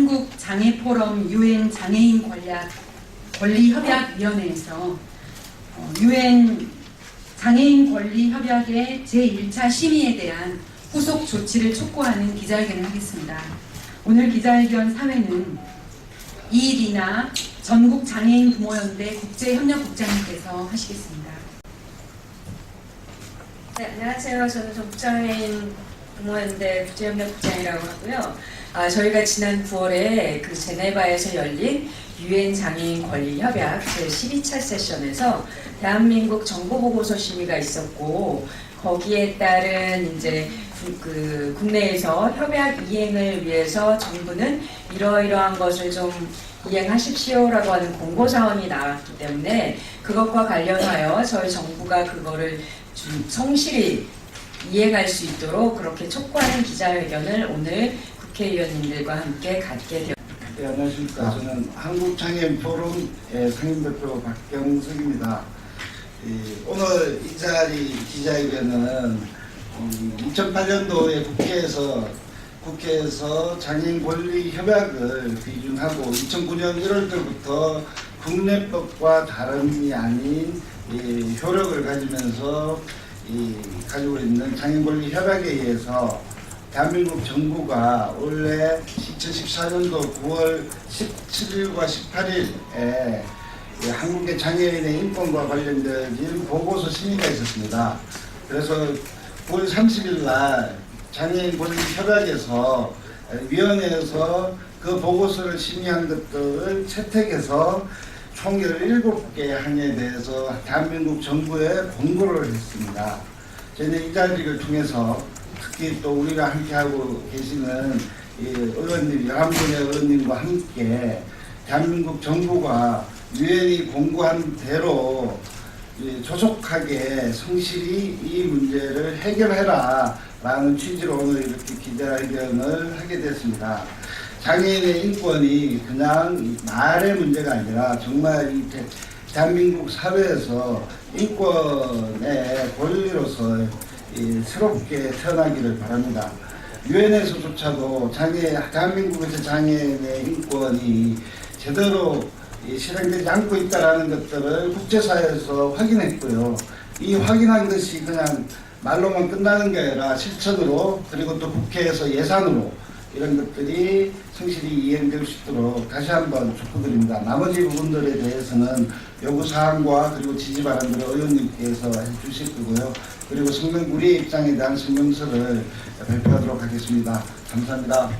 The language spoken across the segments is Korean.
한국장애포럼 UN 장애인 권리협약위원회에서 UN 장애인 권리협약의 제1차 심의에 대한 후속 조치를 촉구하는 기자회견을 하겠습니다. 오늘 기자회견 사회는 이리나 전국장애인 부모연대 국제협력국장님께서 하시겠습니다. 네, 안녕하세요. 저는 전국장애인 부모연대 국제협력국장이라고 하고요. 저희가 지난 9월에 그 제네바에서 열린 UN 장애인 권리협약 제12차 세션에서 대한민국 정보보고서 심의가 있었고, 거기에 따른 이제 그 국내에서 협약 이행을 위해서 정부는 이러이러한 것을 좀 이행하십시오라고 하는 공고사항이 나왔기 때문에 그것과 관련하여 저희 정부가 그거를 좀 성실히 이행할 수 있도록 그렇게 촉구하는 기자회견을 오늘 국회의원님들과 함께 갖게 되었습니다. 네, 안녕하십니까. 저는 한국장애인포럼의 상임대표 박경석입니다. 오늘 이 자리 기자회견은 2008년도에 국회에서 장애인 권리 협약을 비준하고 2009년 1월 때부터 국내법과 다름이 아닌 효력을 가지면서 가지고 있는 장애인 권리 협약에 의해서 대한민국 정부가 원래 2014년도 9월 17일과 18일에 한국의 장애인의 인권과 관련된 보고서 심의가 있었습니다. 그래서 9월 30일 날 장애인 권리 협약에서 위원회에서 그 보고서를 심의한 것들을 채택해서 총 17개 항에 대해서 대한민국 정부에 공고를 했습니다. 저희는 이 자리를 통해서 특히 또 우리가 함께하고 계시는 의원님, 11분의 의원님과 함께 대한민국 정부가 유엔이 공고한 대로 조속하게 성실히 이 문제를 해결해라 라는 취지로 오늘 이렇게 기자회견을 하게 됐습니다. 장애인의 인권이 그냥 말의 문제가 아니라 정말 이 대한민국 사회에서 인권의 권리로서 새롭게 태어나기를 바랍니다. 유엔에서조차도 대한민국에서 장애인의 인권이 제대로 실행되지 않고 있다는 것들을 국제사회에서 확인했고요. 이 확인한 것이 그냥 말로만 끝나는 게 아니라 실천으로, 그리고 또 국회에서 예산으로 이런 것들이 성실히 이행될 수 있도록 다시 한번 촉구드립니다. 나머지 부분들에 대해서는 요구사항과 그리고 지지바람들을 의원님께서 해주실 거고요. 그리고 우리의 입장에 대한 성명서를 발표하도록 하겠습니다. 감사합니다.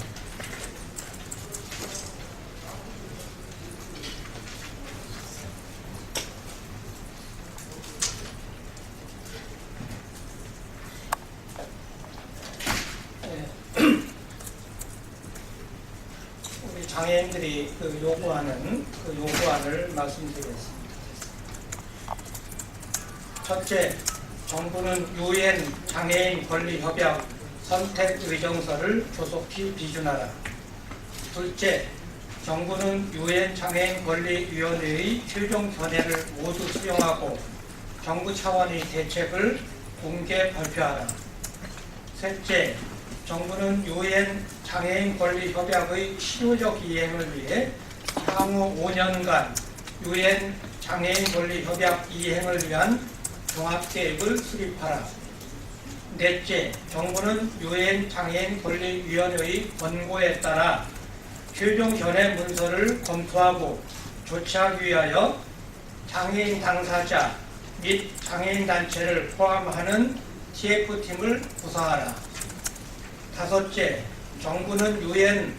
우리 장애인들이 요구하는 요구안을 말씀드리겠습니다. 첫째, 정부는 UN 장애인 권리협약 선택 의정서를 조속히 비준하라. 둘째, 정부는 UN 장애인 권리위원회의 최종 견해를 모두 수용하고 정부 차원의 대책을 공개 발표하라. 셋째, 정부는 UN 장애인 권리협약의 실효적 이행을 위해 향후 5년간 UN 장애인 권리협약 이행을 위한 종합계획을 수립하라. 넷째, 정부는 UN 장애인 권리위원회의 권고에 따라 최종 견해 문서를 검토하고 조치하기 위하여 장애인 당사자 및 장애인 단체를 포함하는 TF팀을 구성하라. 다섯째, 정부는 UN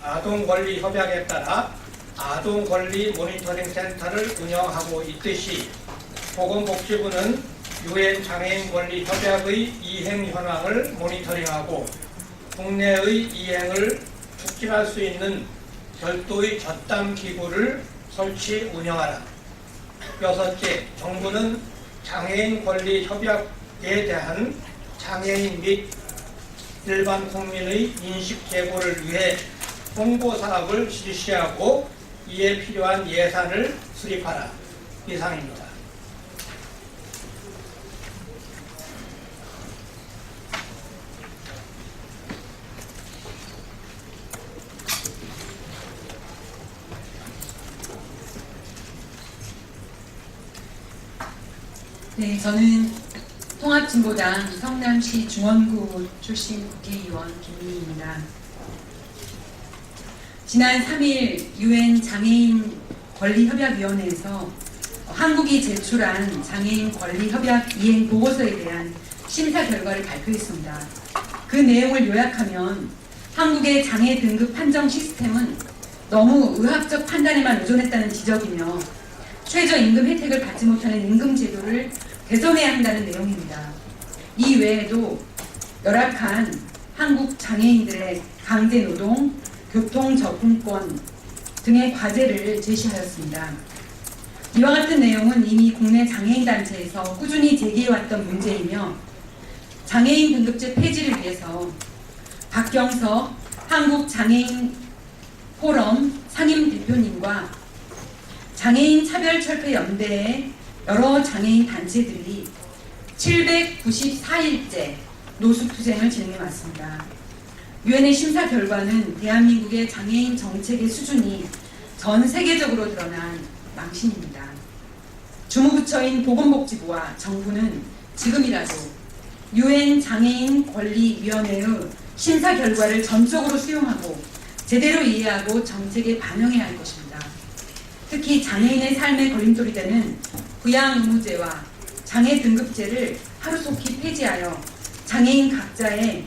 아동권리협약에 따라 아동권리 모니터링 센터를 운영하고 있듯이 보건복지부는 UN 장애인 권리 협약의 이행 현황을 모니터링하고 국내의 이행을 촉진할 수 있는 별도의 전담 기구를 설치 운영하라. 여섯째, 정부는 장애인 권리 협약에 대한 장애인 및 일반 국민의 인식 제고를 위해 홍보 사업을 실시하고 이에 필요한 예산을 수립하라. 이상입니다. 네, 저는 통합진보당 성남시 중원구 출신 국회의원 김미희입니다. 지난 3일 유엔 장애인 권리협약위원회에서 한국이 제출한 장애인 권리협약 이행 보고서에 대한 심사 결과를 발표했습니다. 그 내용을 요약하면 한국의 장애 등급 판정 시스템은 너무 의학적 판단에만 의존했다는 지적이며 최저임금 혜택을 받지 못하는 임금 제도를 개선해야 한다는 내용입니다. 이 외에도 열악한 한국 장애인들의 강제 노동, 교통 접근권 등의 과제를 제시하였습니다. 이와 같은 내용은 이미 국내 장애인 단체에서 꾸준히 제기해왔던 문제이며 장애인 등급제 폐지를 위해서 박경석 한국장애인 포럼 상임 대표님과 장애인 차별철폐연대의 여러 장애인 단체들이 794일째 노숙투쟁을 진행해 왔습니다. 유엔의 심사 결과는 대한민국의 장애인 정책의 수준이 전 세계적으로 드러난 망신입니다. 주무부처인 보건복지부와 정부는 지금이라도 유엔 장애인 권리위원회의 심사 결과를 전적으로 수용하고 제대로 이해하고 정책에 반영해야 할 것입니다. 특히 장애인의 삶의 걸림돌이 되는 부양 의무제와 장애 등급제를 하루속히 폐지하여 장애인 각자의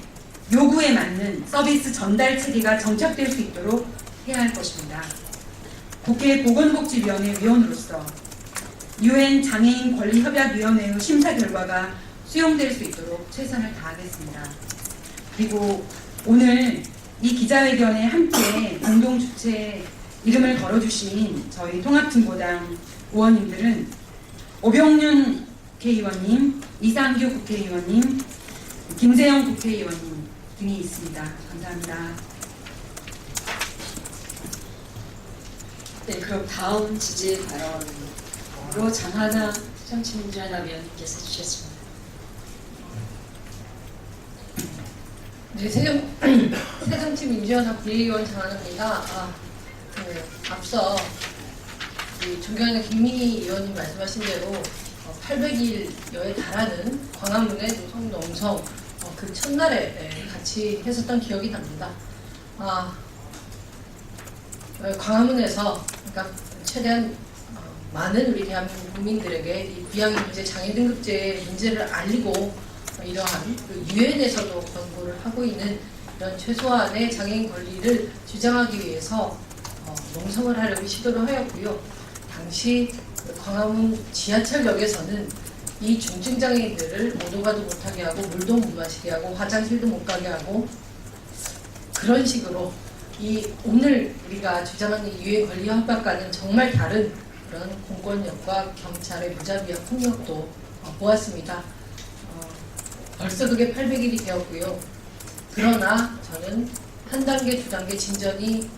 요구에 맞는 서비스 전달 체계가 정착될 수 있도록 해야 할 것입니다. 국회 보건복지위원회 위원으로서 유엔 장애인 권리협약위원회의 심사 결과가 수용될 수 있도록 최선을 다하겠습니다. 그리고 오늘 이 기자회견에 함께 공동 주최 이름을 걸어주신 저희 통합진보당 의원님들은 오병윤 국회의원님, 이상규 국회의원님, 김재영 국회의원님 등이 있습니다. 감사합니다. 네, 그럼 다음 지지 발언으로 장하나 새정치민주연합위원님께서 주셨습니다. 네, 새정치민주연합 비례의원 장하나입니다. 앞서 존경하는 김민희 의원님 말씀하신 대로 800일여에 달하는 광화문의 노동 농성 그 첫날에 같이 했었던 기억이 납니다. 광화문에서 그러니까 최대한 많은 우리 대한민국 국민들에게 이 부양의 문제, 장애 등급제의 문제를 알리고 이러한 유엔에서도 권고를 하고 있는 이런 최소한의 장애인 권리를 주장하기 위해서 농성을 하려고 시도를 하였고요. 당시 광화문 지하철역에서는 이 중증장애인들을 오도 가도 못하게 하고 물도 못 마시게 하고 화장실도 못 가게 하고 그런 식으로 이 오늘 우리가 주장하는 유엔 권리 협약과는 정말 다른 그런 공권력과 경찰의 무자비한 폭력도 보았습니다. 벌써 그게 800일이 되었고요. 그러나 저는 한 단계, 두 단계 진전이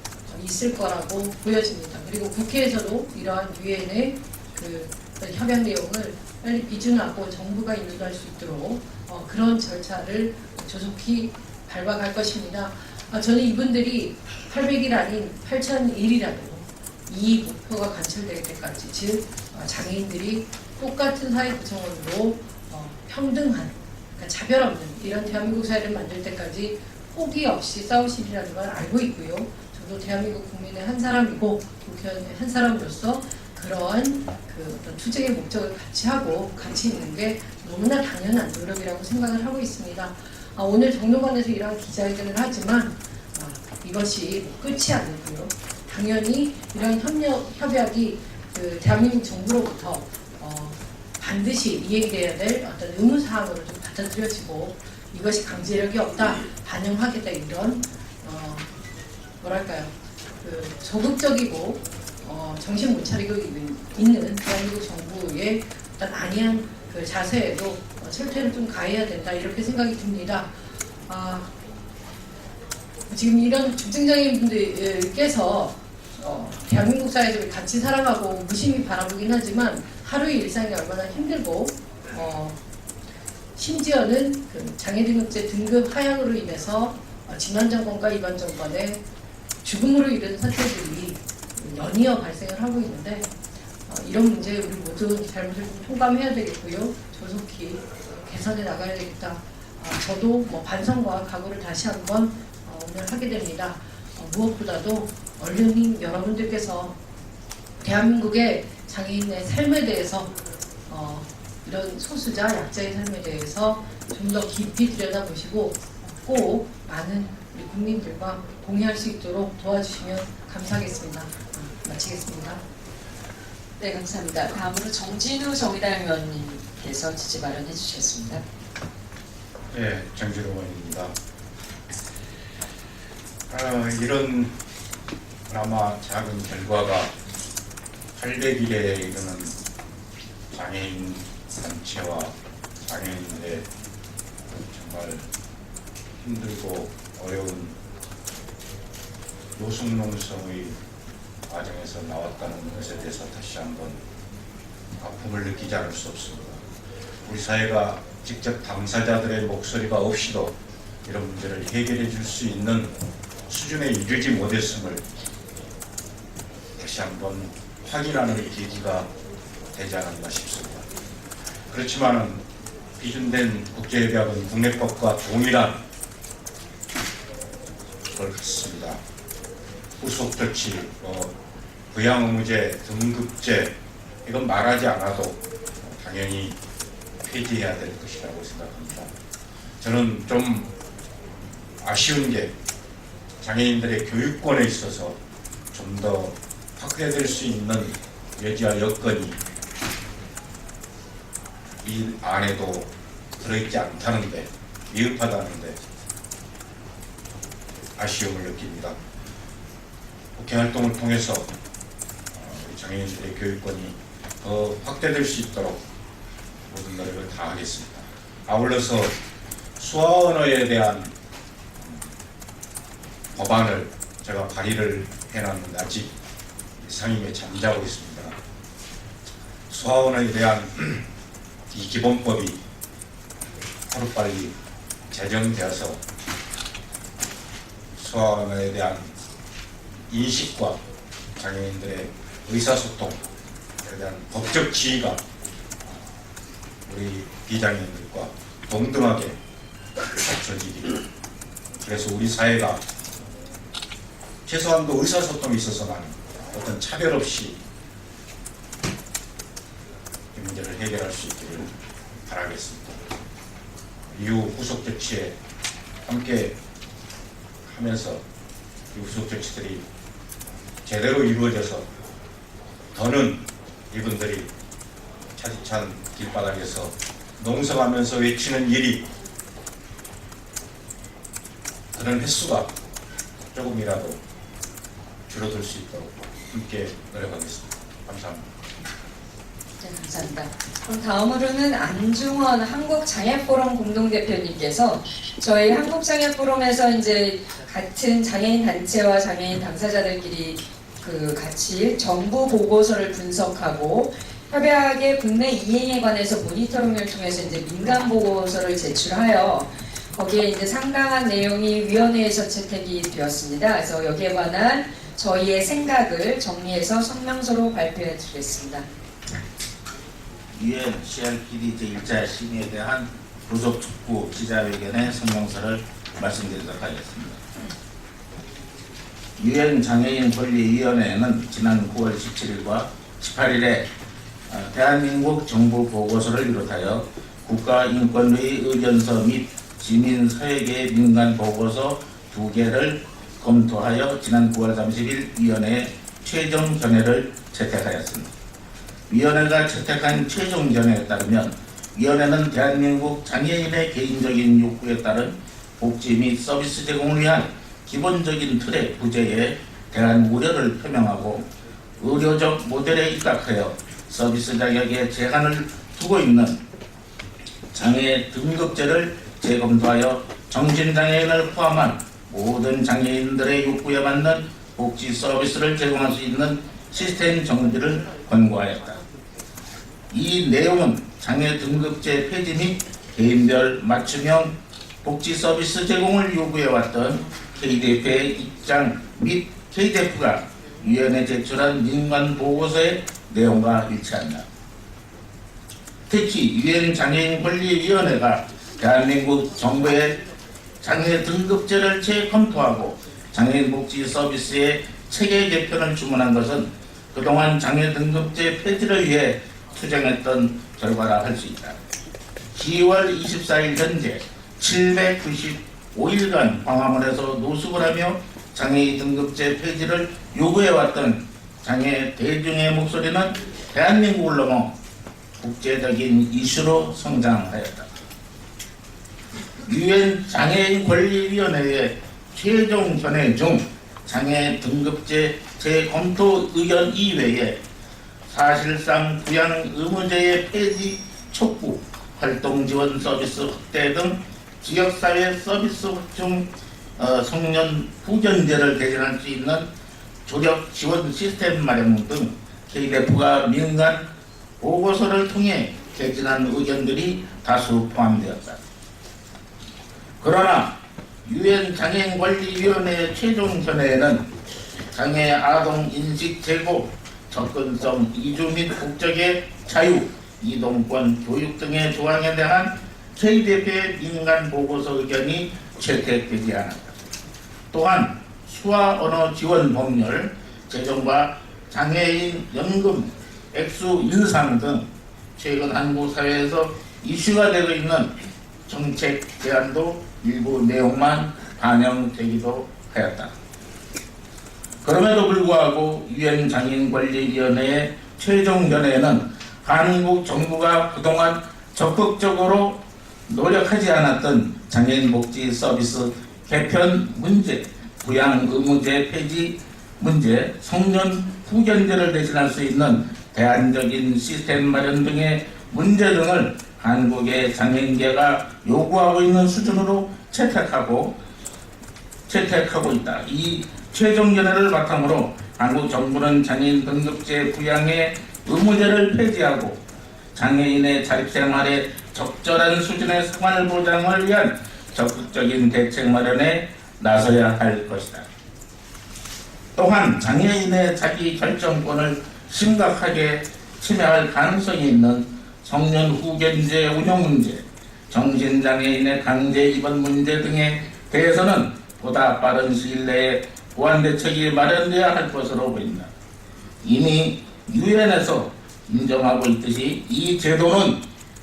있을 거라고 보여집니다. 그리고 국회에서도 이러한 유엔의 그 협약 내용을 빨리 비준하고 정부가 인도할 수 있도록 그런 절차를 조속히 밟아갈 것입니다. 저는 이분들이 800일 아닌 8000일이라도 이 목표가 관철될 때까지, 즉 장애인들이 똑같은 사회 구성원으로 평등한, 그러니까 차별 없는 이런 대한민국 사회를 만들 때까지 포기 없이 싸우시리라는 걸 알고 있고요. 저도 대한민국 국민의 한 사람이고 국회의원의 한 사람으로서 그러한 그 어떤 투쟁의 목적을 같이 하고 같이 있는 게 너무나 당연한 노력이라고 생각을 하고 있습니다. 오늘 정론관에서 이러한 기자회견을 하지만 이것이 끝이 아니고요. 당연히 이런 협약이 그 대한민국 정부로부터 반드시 이행돼야 될 어떤 의무사항으로 좀 받아들여지고 이것이 강제력이 없다, 반영하겠다 이런 뭐랄까요, 그 적극적이고 정신 못 차리고 있는 대한민국 정부의 어떤 안이한 그 자세에도 철퇴를 좀 가해야 된다 이렇게 생각이 듭니다. 지금 이런 중증장애인분들께서 대한민국 사회에서 같이 살아가고 무심히 바라보긴 하지만 하루의 일상이 얼마나 힘들고 심지어는 그 장애등급제 등급 하향으로 인해서 지난 정권과 이번 정권의 죽음으로 이르는 사태들이 연이어 발생을 하고 있는데 이런 문제 우리 모두 잘못을 통감해야 되겠고요. 조속히 개선해 나가야 되겠다. 저도 뭐 반성과 각오를 다시 한번 오늘 하게 됩니다. 무엇보다도 언론인 여러분들께서 대한민국의 장애인의 삶에 대해서 이런 소수자, 약자의 삶에 대해서 좀 더 깊이 들여다보시고 꼭 많은 우리 국민들과 공유할 수 있도록 도와주시면 감사하겠습니다. 마치겠습니다. 네, 감사합니다. 다음으로 정진우 정의당 의원님께서 지지 발언해 주시겠습니다. 네, 정진우 의원입니다. 이런 그나마 작은 결과가 800일에 이르는 장애인 단체와 장애인들의 정말 힘들고 어려운 노숙농성의 과정에서 나왔다는 것에 대해서 다시 한번 아픔을 느끼지 않을 수 없습니다. 우리 사회가 직접 당사자들의 목소리가 없이도 이런 문제를 해결해 줄 수 있는 수준에 이르지 못했음을 다시 한번 확인하는 계기가 되지 않았나 싶습니다. 그렇지만批准된 국제협약은 국내법과 동일한 걸 갖습니다. 후속 조치, 부양 의무제, 등급제 이건 말하지 않아도 당연히 폐지해야 될 것이라고 생각합니다. 저는 좀 아쉬운 게 장애인들의 교육권에 있어서 좀 더 확대될 수 있는 여지와 여건이 이 안에도 들어있지 않다는데, 미흡하다는데 아쉬움을 느낍니다. 국회 활동을 통해서 우리 장애인들의 교육권이 더 확대될 수 있도록 모든 노력을 다하겠습니다. 아울러서 수화 언어에 대한 법안을 제가 발의를 해놨는데 아직 상임위에 잠자고 있습니다. 수화 언어에 대한 이 기본법이 하루빨리 제정되어서 수화 언어에 대한 인식과 장애인들의 의사소통에 대한 법적 지위가 우리 비장애인들과 동등하게 갖춰지기를, 그래서 우리 사회가 최소한도 의사소통에 있어서만 어떤 차별 없이 이 문제를 해결할 수 있기를 바라겠습니다. 이후 후속 조치에 함께 하면서 이 후속 조치들이 제대로 이루어져서 더는 이분들이 차디찬 길바닥에서 농성하면서 외치는 일이, 그런 횟수가 조금이라도 줄어들 수 있도록 함께 노력하겠습니다. 감사합니다. 네, 감사합니다. 그럼 다음으로는 안중원 한국장애포럼 공동대표님께서 저희 한국장애포럼에서 이제 같은 장애인 단체와 장애인 당사자들끼리 같이 정부 보고서를 분석하고 협약의 국내 이행에 관해서 모니터링을 통해서 이제 민간 보고서를 제출하여 거기에 이제 상당한 내용이 위원회에서 채택이 되었습니다. 그래서 여기에 관한 저희의 생각을 정리해서 성명서로 발표해 드리겠습니다. 유엔 CRPD 제1차 심의에 대한 부속 촉구 기자회견의 성명서를 말씀드리도록 하겠습니다. 유엔 장애인 권리위원회는 지난 9월 17일과 18일에 대한민국 정부 보고서를 비롯하여 국가인권위 의견서 및 시민사회계 민간 보고서 2개를 검토하여 지난 9월 30일 위원회에 최종 견해를 채택하였습니다. 위원회가 채택한 최종 견해에 따르면 위원회는 대한민국 장애인의 개인적인 욕구에 따른 복지 및 서비스 제공을 위한 기본적인 틀의 부재에 대한 우려를 표명하고 의료적 모델에 입각하여 서비스 자격에 제한을 두고 있는 장애 등급제를 재검토하여 정신장애인을 포함한 모든 장애인들의 욕구에 맞는 복지 서비스를 제공할 수 있는 시스템 정비를 권고하였다. 이 내용은 장애 등급제 폐지 및 개인별 맞춤형 복지 서비스 제공을 요구해왔던 KDF의 입장 및 KDF가 위원회에 제출한 민간 보고서의 내용과 일치한다. 특히 유엔 장애인 권리위원회가 대한민국 정부의 장애 등급제를 재검토하고 장애인 복지 서비스의 체계 개편을 주문한 것은 그동안 장애 등급제 폐지를 위해 투쟁했던 결과라 할 수 있다. 10월 24일 현재 795일간 광화문에서 노숙을 하며 장애인 등급제 폐지를 요구해왔던 장애 대중의 목소리는 대한민국을 넘어 국제적인 이슈로 성장하였다. 유엔 장애인 권리위원회의 최종 견해 중 장애 등급제 재검토 의견 이외에 사실상 부양 의무제의 폐지 촉구, 활동 지원 서비스 확대 등 지역사회 서비스 확충 청년 후견제를 개선할 수 있는 조력 지원 시스템 마련 등 KDF가 민간 보고서를 통해 개진한 의견들이 다수 포함되었다. 그러나 유엔 장애인 권리위원회의 최종 견해에는 장애 아동 인식 제고, 접근성 이주 및 국적의 자유, 이동권, 교육 등의 조항에 대한 KDF의 민간 보고서 의견이 채택되지 않았다. 또한 수화 언어 지원 법률 제정과 장애인 연금 액수 인상 등 최근 한국 사회에서 이슈가 되고 있는 정책 제안도 일부 내용만 반영되기도 하였다. 그럼에도 불구하고 유엔 장애인 권리위원회의 최종 견해에는 한국 정부가 그동안 적극적으로 노력하지 않았던 장애인 복지 서비스 개편 문제, 부양 의무제 폐지 문제, 성년 후견제를 대신할 수 있는 대안적인 시스템 마련 등의 문제 등을 한국의 장애인계가 요구하고 있는 수준으로 채택하고 있다. 이 최종 견해를 바탕으로 한국 정부는 장애인 등급제 부양의 의무제를 폐지하고 장애인의 자립생활에 적절한 수준의 생활 보장을 위한 적극적인 대책 마련에 나서야 할 것이다. 또한 장애인의 자기 결정권을 심각하게 침해할 가능성이 있는 성년 후견제 운영 문제, 정신장애인의 강제 입원 문제 등에 대해서는 보다 빠른 시일 내에 보완 대책이 마련되어야 할 것으로 보인다. 이미 유엔에서 인정하고 있듯이 이 제도는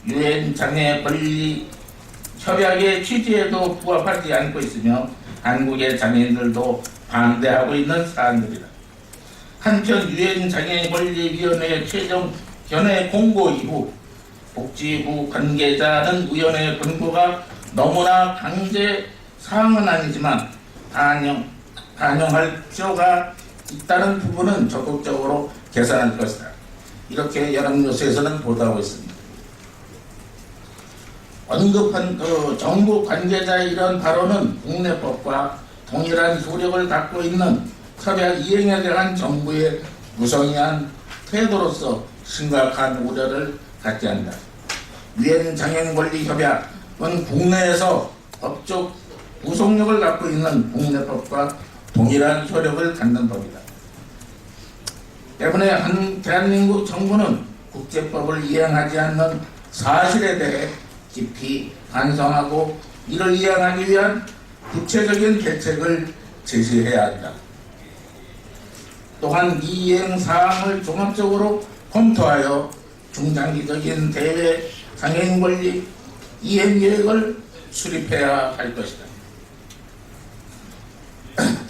유엔 장애 권리 협약의 취지에도 부합하지 않고 있으며 한국의 장애인들도 반대하고 있는 사안들이다. 한편 유엔 장애인 권리위원회의 최종 견해 공고 이후 복지부 관계자는 위원회의 권고가 너무나 강제 사항은 아니지만 반영할 필요가 있다는 부분은 적극적으로 개선할 것이다. 이렇게 연합뉴스에서는 보도하고 있습니다. 언급한 정부 관계자의 이런 발언은 국내법과 동일한 효력을 갖고 있는 협약 이행에 대한 정부의 무성의한 태도로서 심각한 우려를 갖게 한다. 유엔 장애인 권리 협약은 국내에서 법적 구속력을 갖고 있는 국내법과 동일한 효력을 갖는 법이다. 때문에 대한민국 정부는 국제법을 이행하지 않는 사실에 대해 깊이 반성하고 이를 이행하기 위한 구체적인 대책을 제시해야 한다. 또한 이 이행 사항을 종합적으로 검토하여 중장기적인 대외 장애인 권리 이행 계획을 수립해야 할 것이다.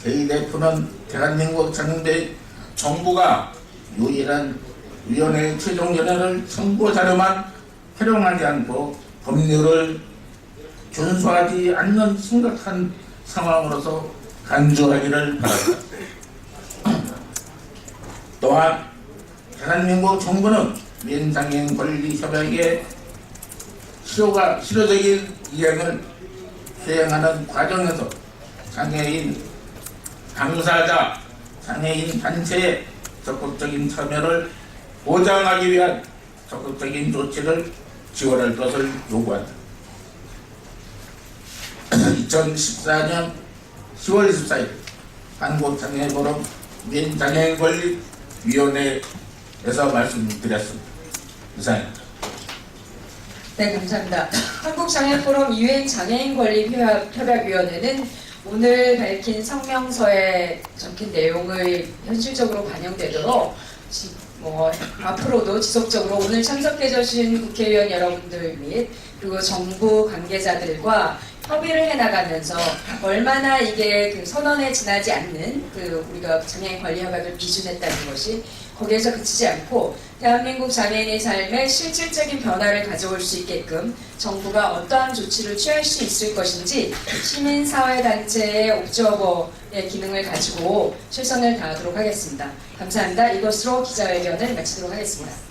KDF는 대한민국 정부가 유일한 위원회의 최종 견해를 청구 자료만 활용하지 않고 법률을 준수하지 않는 심각한 상황으로서 간주하기를 바란다. 또한 대한민국 정부는 유엔 장애인 권리 협약의 실효적인 이행을 수행하는 과정에서 장애인 당사자, 장애인 단체의 적극적인 참여를 보장하기 위한 적극적인 조치를 지원할 것을 요구한다. 2014년 10월 24일 한국장애인포럼 유엔 장애인 권리 위원회 말씀드렸습니다. 이상입니다. 네, 감사합니다. 한국장애포럼 유엔장애인권리협약위원회는 오늘 밝힌 성명서에 적힌 내용을 현실적으로 반영되도록 앞으로도 지속적으로 오늘 참석해 주신 국회의원 여러분들 및 그리고 정부 관계자들과 협의를 해나가면서 얼마나 이게 그 선언에 지나지 않는 우리가 장애인 권리 협약을 비준했다는 것이 거기에서 그치지 않고 대한민국 장애인의 삶에 실질적인 변화를 가져올 수 있게끔 정부가 어떠한 조치를 취할 수 있을 것인지 시민사회단체의 옵저버의 기능을 가지고 최선을 다하도록 하겠습니다. 감사합니다. 이것으로 기자회견을 마치도록 하겠습니다.